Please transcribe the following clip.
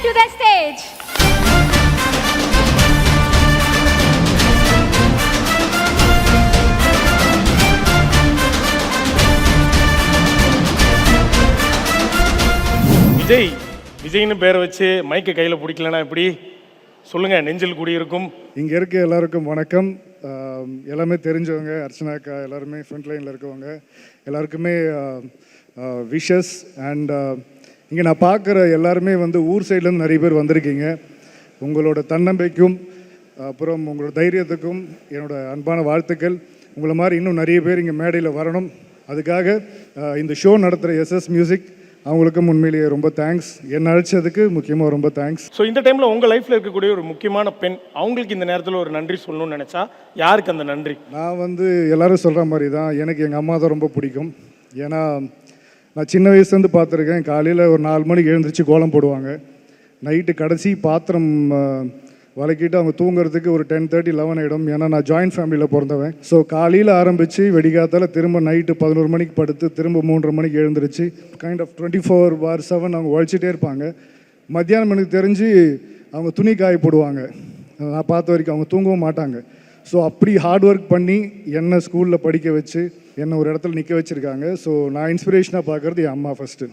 to the stage. விஜய்னு பேரை வச்சு மைக்கை கையில் பிடிக்கலன்னா எப்படி சொல்லுங்க, நெஞ்சில் கூடியிருக்கும். இங்கே இருக்க எல்லாருக்கும் வணக்கம். எல்லாமே தெரிஞ்சவங்க, அர்ச்சனாக்கா எல்லாருமே ஃப்ரண்ட் லைனில் இருக்கவங்க எல்லாருக்குமே விஷஸ். அண்ட் இங்கே நான் பார்க்குற எல்லாருமே ஊர் சைட்லேருந்து நிறைய பேர் வந்திருக்கீங்க. உங்களோட தன்னம்பிக்கைக்கும் அப்புறம் உங்களோட தைரியத்துக்கும் என்னோட அன்பான வாழ்த்துக்கள். உங்களை மாதிரி இன்னும் நிறைய பேர் இங்கே மேடையில் வரணும். அதுக்காக இந்த ஷோ நடத்துகிற எஸ்எஸ் மியூசிக் அவங்களுக்கும் உண்மையிலேயே ரொம்ப தேங்க்ஸ். என்ன அழைச்சதுக்கு முக்கியமாக ரொம்ப தேங்க்ஸ். ஸோ இந்த டைமில் உங்கள் லைஃப்பில் இருக்கக்கூடிய ஒரு முக்கியமான பெண், அவங்களுக்கு இந்த நேரத்தில் ஒரு நன்றி சொல்லணும்னு நினச்சா யாருக்கு அந்த நன்றி? நான் எல்லோரும் சொல்கிற மாதிரி தான், எனக்கு எங்கள் அம்மா தான் ரொம்ப பிடிக்கும். ஏன்னா நான் சின்ன வயசுலேருந்து பார்த்துருக்கேன். காலையில் ஒரு 4 மணிக்கு எழுந்திரிச்சு கோலம் போடுவாங்க. நைட்டு கடைசி பாத்திரம் வளக்கிட்டு அவங்க தூங்குறதுக்கு ஒரு 10:30, 11 ஆகிடும். ஏன்னா நான் ஜாயின்ட் ஃபேமிலியில் பிறந்தவன். ஸோ காலையில் ஆரம்பித்து வெடிக்காத்தால் திரும்ப நைட்டு 11 மணிக்கு படுத்து திரும்ப 3:30 மணிக்கு எழுந்திரிச்சு கைண்ட் ஆஃப் 24/7 அவங்க உழைச்சிட்டே இருப்பாங்க. மத்தியானம் எனக்கு தெரிஞ்சு அவங்க துணி காய போடுவாங்க. நான் பார்த்த வரைக்கும் அவங்க தூங்கவும் மாட்டாங்க. ஸோ அப்படி ஹார்ட் ஒர்க் பண்ணி என்னை ஸ்கூலில் படிக்க வச்சு என்னை ஒரு இடத்துல நிற்க வச்சுருக்காங்க. ஸோ நான் இன்ஸ்பிரேஷனாக பார்க்குறது என் அம்மா ஃபஸ்ட்டு.